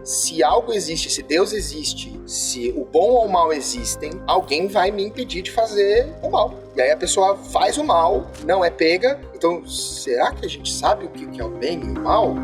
se algo existe, se Deus existe, se o bom ou o mal existem, alguém vai me impedir de fazer o mal. E aí a pessoa faz o mal, não é pega. Então, será que a gente sabe o que é o bem e o mal?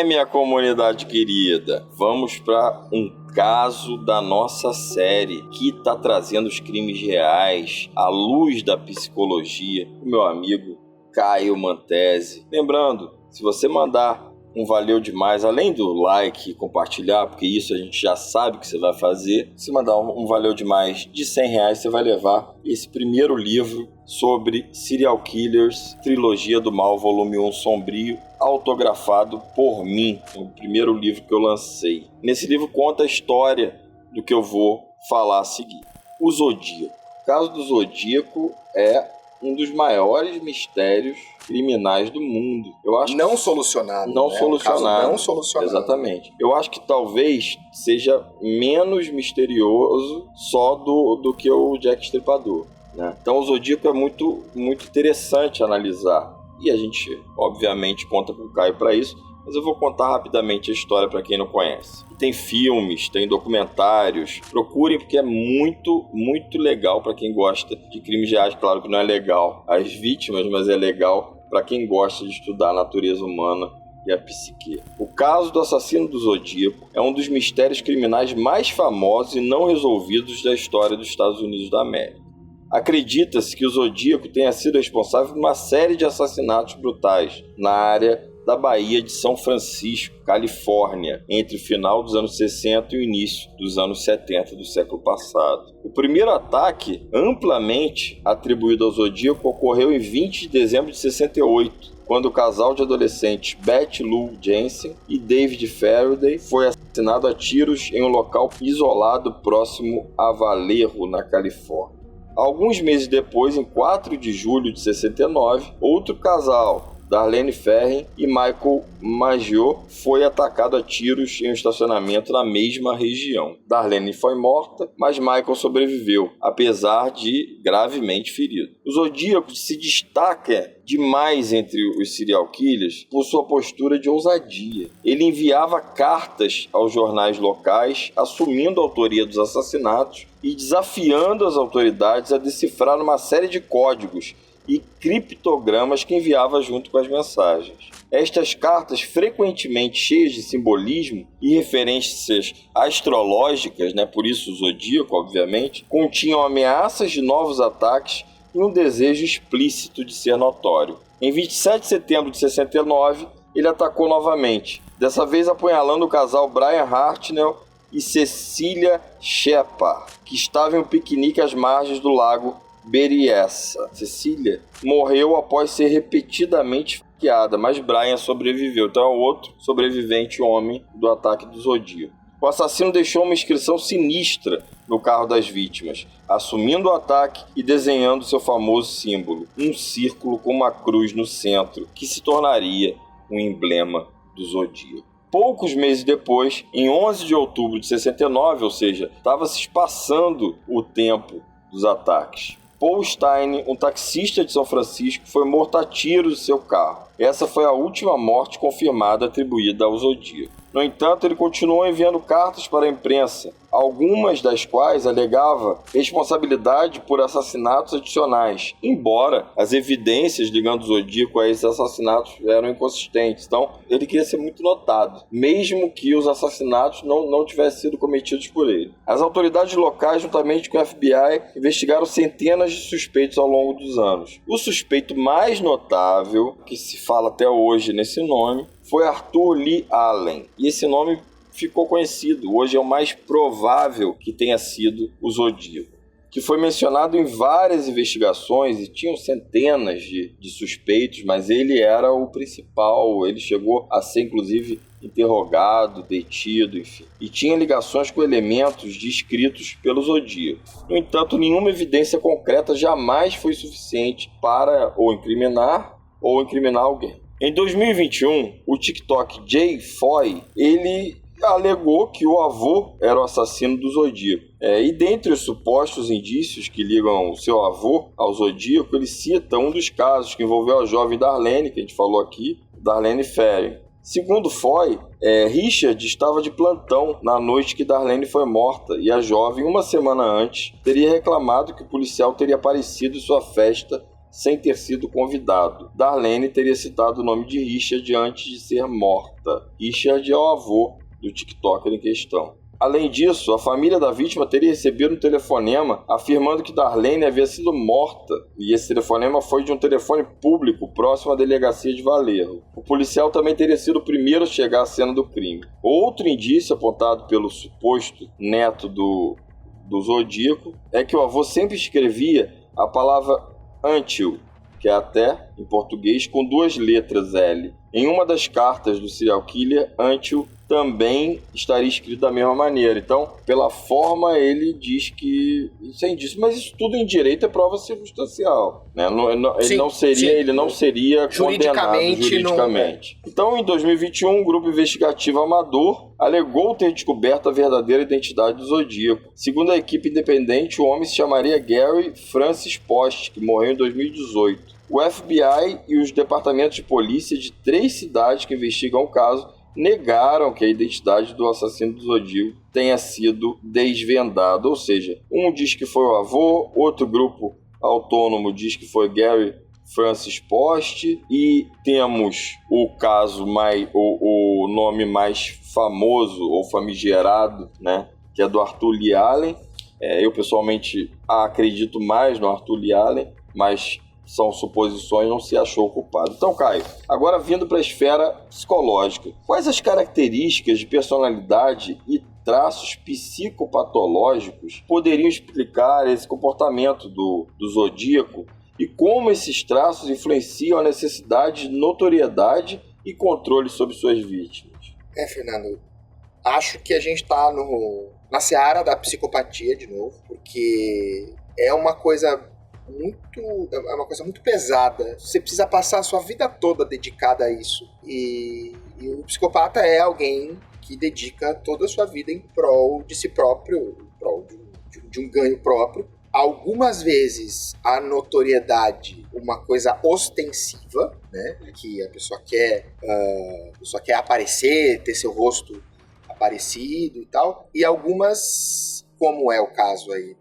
Minha comunidade querida, vamos para um caso da nossa série que está trazendo os crimes reais à luz da psicologia, o meu amigo Caio Mantese. Lembrando, se você mandar um valeu demais, além do like e compartilhar, porque isso a gente já sabe que você vai fazer, se mandar um valeu demais de R$100, você vai levar esse primeiro livro sobre serial killers, Trilogia do Mal, volume 1 sombrio, autografado por mim, o primeiro livro que eu lancei. Nesse livro conta a história do que eu vou falar a seguir. O Zodíaco. O caso do Zodíaco é um dos maiores mistérios criminais do mundo. Eu acho não solucionado. Não solucionado. Não solucionado. Exatamente. Eu acho que talvez seja menos misterioso só do que o Jack Estripador, né? Então o Zodíaco é muito, muito interessante analisar. E a gente, obviamente, conta com o Caio para isso, mas eu vou contar rapidamente a história para quem não conhece. Tem filmes, tem documentários, procurem porque é muito, muito legal para quem gosta de crimes reais. Claro que não é legal às vítimas, mas é legal para quem gosta de estudar a natureza humana e a psique. O caso do assassino do Zodíaco é um dos mistérios criminais mais famosos e não resolvidos da história dos Estados Unidos da América. Acredita-se que o Zodíaco tenha sido responsável por uma série de assassinatos brutais na área da Baía de São Francisco, Califórnia, entre o final dos anos 60 e o início dos anos 70 do século passado. O primeiro ataque, amplamente atribuído ao Zodíaco, ocorreu em 20 de dezembro de 68, quando o casal de adolescentes Beth Lou Jensen e David Faraday foi assassinado a tiros em um local isolado próximo a Vallejo, na Califórnia. Alguns meses depois, em 4 de julho de 69, outro casal, Darlene Ferrin e Michael Maggio, foi atacado a tiros em um estacionamento na mesma região. Darlene foi morta, mas Michael sobreviveu, apesar de gravemente ferido. O Zodíaco se destaca demais entre os serial killers por sua postura de ousadia. Ele enviava cartas aos jornais locais, assumindo a autoria dos assassinatos e desafiando as autoridades a decifrar uma série de códigos e criptogramas que enviava junto com as mensagens. Estas cartas, frequentemente cheias de simbolismo e referências astrológicas, por isso o Zodíaco, obviamente, continham ameaças de novos ataques e um desejo explícito de ser notório. Em 27 de setembro de 69, ele atacou novamente, dessa vez apunhalando o casal Brian Hartnell e Cecilia Shepard, que estavam em um piquenique às margens do lago Berryessa. Cecília morreu após ser repetidamente esfaqueada, mas Brian sobreviveu. Então é outro sobrevivente homem do ataque do Zodíaco. O assassino deixou uma inscrição sinistra no carro das vítimas, assumindo o ataque e desenhando seu famoso símbolo, um círculo com uma cruz no centro, que se tornaria um emblema do Zodíaco. Poucos meses depois, em 11 de outubro de 69, ou seja, estava se espaçando o tempo dos ataques, Paul Stein, um taxista de São Francisco, foi morto a tiros em seu carro. Essa foi a última morte confirmada atribuída ao Zodíaco. No entanto, ele continuou enviando cartas para a imprensa, algumas das quais alegava responsabilidade por assassinatos adicionais, embora as evidências ligando o Zodíaco a esses assassinatos eram inconsistentes. Então, ele queria ser muito notado, mesmo que os assassinatos não tivessem sido cometidos por ele. As autoridades locais, juntamente com o FBI, investigaram centenas de suspeitos ao longo dos anos. O suspeito mais notável, que se fala até hoje nesse nome, foi Arthur Lee Allen, e esse nome ficou conhecido. Hoje é o mais provável que tenha sido o Zodíaco, que foi mencionado em várias investigações e tinham centenas de suspeitos, mas ele era o principal. Ele chegou a ser, inclusive, interrogado, detido, enfim, e tinha ligações com elementos descritos pelo Zodíaco. No entanto, nenhuma evidência concreta jamais foi suficiente para ou incriminar alguém. Em 2021, o TikTok Jay Foy, ele alegou que o avô era o assassino do Zodíaco. E dentre os supostos indícios que ligam o seu avô ao Zodíaco, ele cita um dos casos que envolveu a jovem Darlene, que a gente falou aqui, Darlene Ferry. Segundo Foy, Richard estava de plantão na noite que Darlene foi morta e a jovem, uma semana antes, teria reclamado que o policial teria aparecido em sua festa sem ter sido convidado. Darlene teria citado o nome de Richard antes de ser morta. Richard é o avô do TikToker em questão. Além disso, a família da vítima teria recebido um telefonema afirmando que Darlene havia sido morta, e esse telefonema foi de um telefone público próximo à delegacia de Valerro. O policial também teria sido o primeiro a chegar à cena do crime. Outro indício apontado pelo suposto neto do Zodíaco é que o avô sempre escrevia a palavra Until, que é até, em português, com 2 letras L. Em uma das cartas do serial killer, Until também estaria escrito da mesma maneira. Então, pela forma, ele diz que isso é indício, mas isso tudo em direito é prova circunstancial, né? Ele não seria condenado juridicamente. Então, em 2021, um grupo investigativo amador alegou ter descoberto a verdadeira identidade do Zodíaco. Segundo a equipe independente, o homem se chamaria Gary Francis Post, que morreu em 2018. O FBI e os departamentos de polícia de 3 cidades que investigam o caso negaram que a identidade do assassino do Zodíaco tenha sido desvendada. Ou seja, um diz que foi o avô, outro grupo autônomo diz que foi Gary Francis Post, e temos o caso o nome mais famoso ou famigerado, né, que é do Arthur Lee Allen. Eu pessoalmente acredito mais no Arthur Lee Allen, mas são suposições, não se achou culpado. Então, Caio, agora vindo para a esfera psicológica, quais as características de personalidade e traços psicopatológicos poderiam explicar esse comportamento do Zodíaco e como esses traços influenciam a necessidade de notoriedade e controle sobre suas vítimas? Fernando, acho que a gente está na seara da psicopatia de novo, porque é uma coisa muito pesada. Você precisa passar a sua vida toda dedicada a isso. E o psicopata é alguém que dedica toda a sua vida em prol de si próprio, em prol de um ganho próprio. Algumas vezes a notoriedade, uma coisa ostensiva, né? Que a pessoa quer aparecer, ter seu rosto aparecido e tal. E algumas, como é o caso aí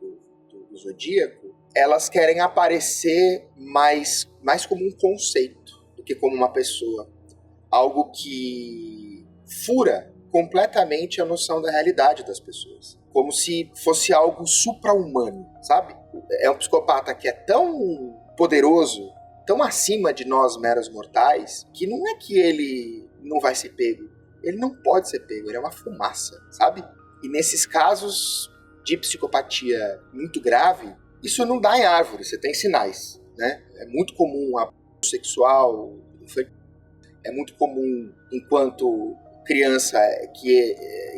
do Zodíaco, elas querem aparecer mais como um conceito do que como uma pessoa. Algo que fura completamente a noção da realidade das pessoas. Como se fosse algo supra-humano, sabe? É um psicopata que é tão poderoso, tão acima de nós meros mortais, que não é que ele não vai ser pego. Ele não pode ser pego, ele é uma fumaça, sabe? E nesses casos de psicopatia muito grave, isso não dá em árvore, você tem sinais, né? É muito comum abuso sexual, é muito comum enquanto criança que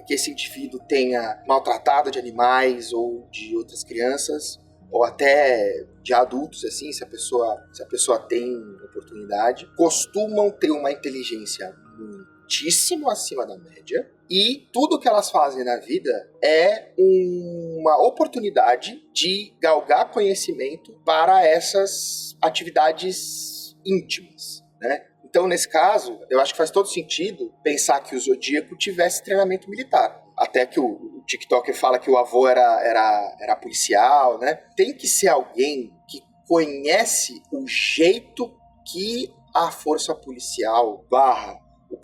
esse indivíduo tenha maltratado de animais ou de outras crianças, ou até de adultos, assim, se a pessoa tem oportunidade, costumam ter uma inteligência muitíssimo acima da média, e tudo que elas fazem na vida é uma oportunidade de galgar conhecimento para essas atividades íntimas, né? Então, nesse caso, eu acho que faz todo sentido pensar que o Zodíaco tivesse treinamento militar. Até que o TikToker fala que o avô era policial, né? Tem que ser alguém que conhece o jeito que a força policial o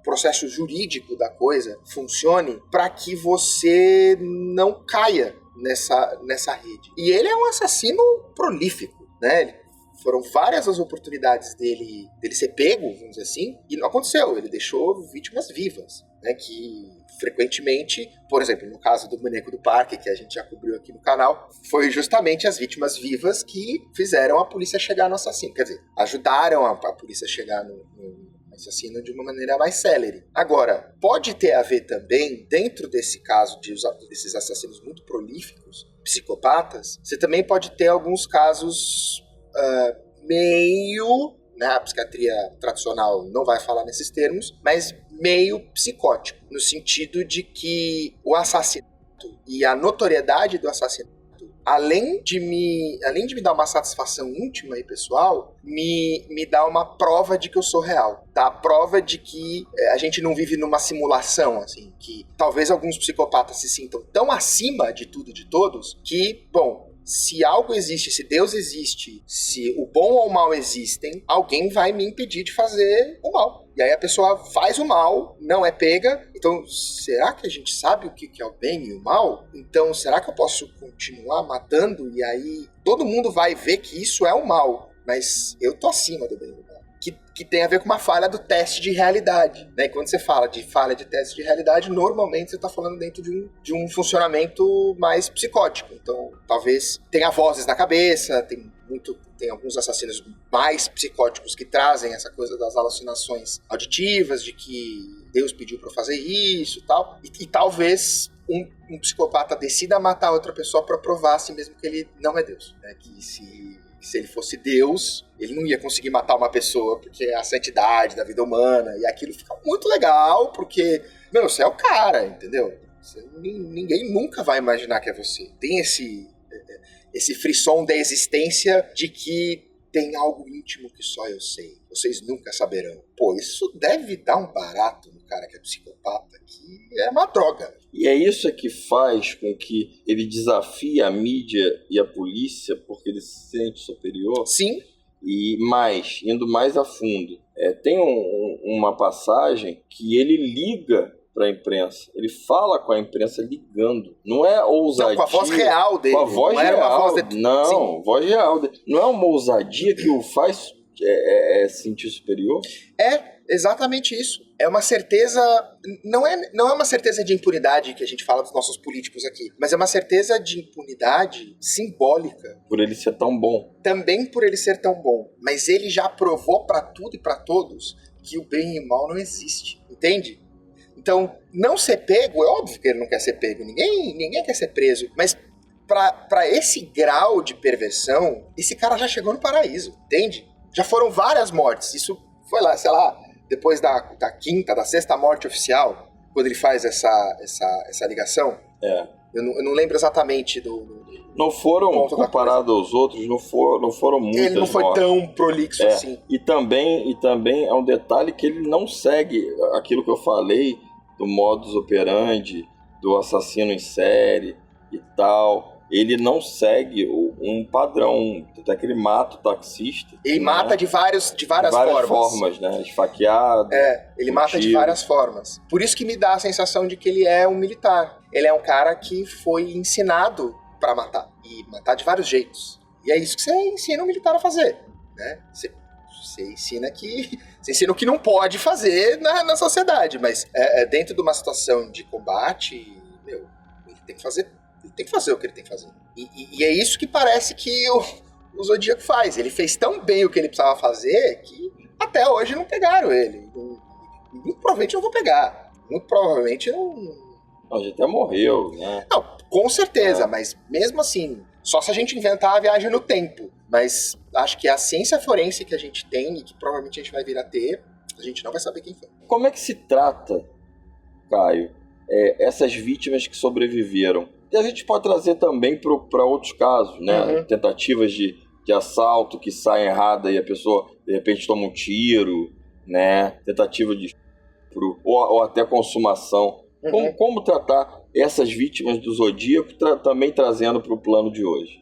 processo jurídico da coisa funcione para que você não caia nessa rede. E ele é um assassino prolífico, né? Foram várias as oportunidades dele ser pego, vamos dizer assim, e não aconteceu. Ele deixou vítimas vivas, né? Que frequentemente, por exemplo, no caso do Boneco do Parque, que a gente já cobriu aqui no canal, foi justamente as vítimas vivas que fizeram a polícia chegar no assassino. Quer dizer, ajudaram a polícia a chegar no assassino de uma maneira mais célere. Agora, pode ter a ver também, dentro desse caso desses assassinos muito prolíficos, psicopatas, você também pode ter alguns casos meio, né, a psiquiatria tradicional não vai falar nesses termos, mas meio psicótico, no sentido de que o assassinato e a notoriedade do assassinato, além de me dar uma satisfação íntima e pessoal, me dá uma prova de que eu sou real. Dá a prova de que a gente não vive numa simulação, assim, que talvez alguns psicopatas se sintam tão acima de tudo e de todos que, bom, se algo existe, se Deus existe, se o bom ou o mal existem, alguém vai me impedir de fazer o mal. E aí a pessoa faz o mal, não é pega. Então, será que a gente sabe o que é o bem e o mal? Então, será que eu posso continuar matando? E aí todo mundo vai ver que isso é o mal, mas eu tô acima do bem e do mal. Que tem a ver com uma falha do teste de realidade, né? E quando você fala de falha de teste de realidade, normalmente você está falando dentro de um funcionamento mais psicótico. Então, talvez tenha vozes na cabeça, tem alguns assassinos mais psicóticos que trazem essa coisa das alucinações auditivas, de que Deus pediu para fazer isso e tal. E talvez um psicopata decida matar outra pessoa para provar a si mesmo que ele não é Deus, né? Que se ele fosse Deus, ele não ia conseguir matar uma pessoa, porque é a santidade da vida humana, e aquilo fica muito legal, porque, meu, você é o cara, entendeu? Ninguém nunca vai imaginar que é você. Tem esse frisson da existência de que tem algo íntimo que só eu sei. Vocês nunca saberão. Pô, isso deve dar um barato no cara que é psicopata, que é uma droga. E é isso que faz com que ele desafie a mídia e a polícia, porque ele se sente superior. Sim. E indo mais a fundo. Tem uma passagem que ele liga para a imprensa. Ele fala com a imprensa ligando. Não é ousadia. Não, com a voz real dele. Com a voz não real. Era uma voz de... Não, Sim. Voz real dele. Não é uma ousadia que o faz sentir superior? É exatamente isso. É uma certeza... Não é uma certeza de impunidade que a gente fala dos nossos políticos aqui, mas é uma certeza de impunidade simbólica. Por ele ser tão bom. Também por ele ser tão bom. Mas ele já provou para tudo e para todos que o bem e o mal não existe. Entende? Então, não ser pego, é óbvio que ele não quer ser pego. Ninguém quer ser preso. Mas para esse grau de perversão, esse cara já chegou no paraíso. Entende? Já foram várias mortes. Isso foi lá, sei lá, depois da quinta, da sexta morte oficial, quando ele faz essa ligação. Eu não lembro exatamente não foram, comparado aos outros, não foram muitas. Ele não foi mortes. tão prolixo assim. E também é um detalhe que ele não segue aquilo que eu falei do modus operandi, do assassino em série e tal. Ele não segue um padrão, até que ele mata o taxista. Ele mata de várias formas, né? Esfaqueado. Ele mata de várias formas. Por isso que me dá a sensação de que ele é um militar. Ele é um cara que foi ensinado para matar. E matar de vários jeitos. E é isso que você ensina um militar a fazer, né? Você ensina o que não pode fazer na sociedade. Mas dentro de uma situação de combate, ele tem que fazer o que ele tem que fazer. E é isso que parece que o Zodíaco faz. Ele fez tão bem o que ele precisava fazer que até hoje não pegaram ele. Muito provavelmente não vão pegar. Muito provavelmente não... Não, já até morreu, né? Não, com certeza, mas mesmo assim, só se a gente inventar a viagem no tempo. Mas acho que a ciência forense que a gente tem e que provavelmente a gente vai vir a ter, a gente não vai saber quem foi. Como é que se trata, Caio, essas vítimas que sobreviveram? E a gente pode trazer também para outros casos, né? Uhum. Tentativas de assalto que saem errada e a pessoa, de repente, toma um tiro, né? Tentativa de estupro ou até consumação. Uhum. Como tratar essas vítimas do Zodíaco, também trazendo para o plano de hoje?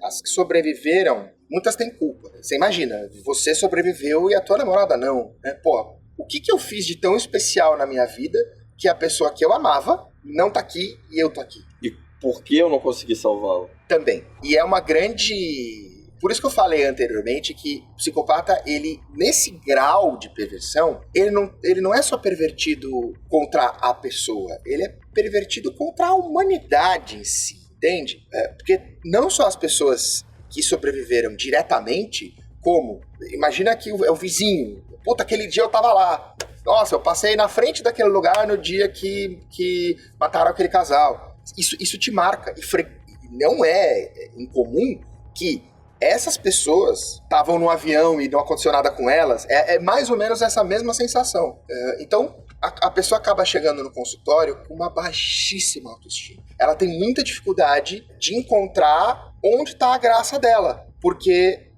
As que sobreviveram, muitas têm culpa. Você imagina, você sobreviveu e a tua namorada não. Né? Pô, o que eu fiz de tão especial na minha vida que a pessoa que eu amava não tá aqui e eu tô aqui? E por que eu não consegui salvá-lo? Também. E é uma grande... Por isso que eu falei anteriormente que o psicopata, ele, nesse grau de perversão, ele não é só pervertido contra a pessoa, ele é pervertido contra a humanidade em si, entende? Porque não só as pessoas que sobreviveram diretamente, como, imagina que é o vizinho, puta, aquele dia eu tava lá, nossa, eu passei na frente daquele lugar no dia que mataram aquele casal. Isso te marca, e não é incomum que essas pessoas estavam no avião e não aconteceu nada com elas, é mais ou menos essa mesma sensação. Então, a pessoa acaba chegando no consultório com uma baixíssima autoestima. Ela tem muita dificuldade de encontrar onde está a graça dela. Porque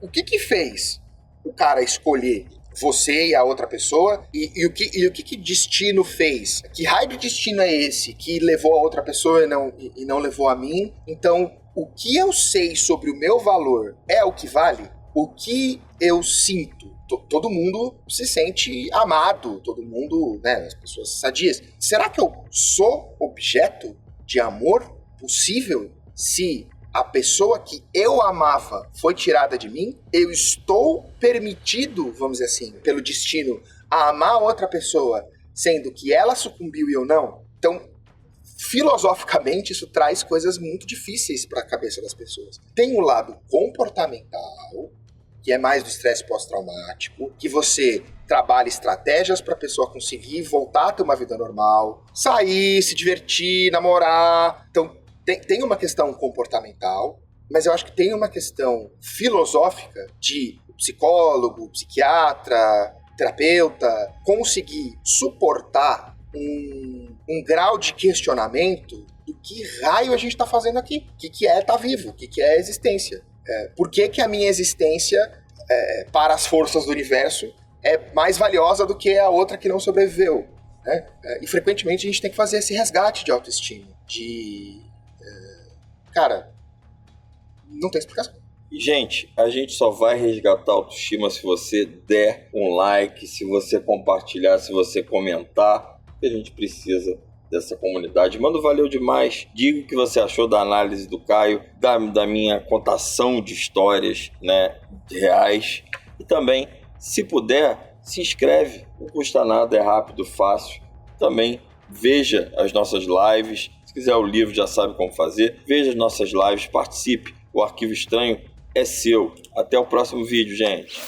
o que fez o cara escolher você e a outra pessoa, e o que destino fez? Que raio de destino é esse que levou a outra pessoa e não levou a mim? Então, o que eu sei sobre o meu valor é o que vale? O que eu sinto? Todo mundo se sente amado, todo mundo, né, as pessoas sadias. Será que eu sou objeto de amor possível se a pessoa que eu amava foi tirada de mim? Eu estou permitido, vamos dizer assim, pelo destino, a amar outra pessoa, sendo que ela sucumbiu e eu não? Então, filosoficamente, isso traz coisas muito difíceis para a cabeça das pessoas. Tem um lado comportamental, que é mais do estresse pós-traumático, que você trabalha estratégias para a pessoa conseguir voltar a ter uma vida normal, sair, se divertir, namorar. Então, tem uma questão comportamental, mas eu acho que tem uma questão filosófica de psicólogo, psiquiatra, terapeuta, conseguir suportar um grau de questionamento do que raio a gente está fazendo aqui. O que é estar vivo? O que é a existência? Por que a minha existência, para as forças do universo, é mais valiosa do que a outra que não sobreviveu? Né? E frequentemente a gente tem que fazer esse resgate de autoestima. Cara, não tem explicação. Gente, a gente só vai resgatar a autoestima se você der um like, se você compartilhar, se você comentar, que a gente precisa dessa comunidade. Mano, valeu demais. Diga o que você achou da análise do Caio, da minha contação de histórias, né, reais. E também, se puder, se inscreve. Não custa nada, é rápido, fácil. Também veja as nossas lives. Se quiser o livro, já sabe como fazer. Veja as nossas lives, participe. O Arquivo Estranho é seu. Até o próximo vídeo, gente.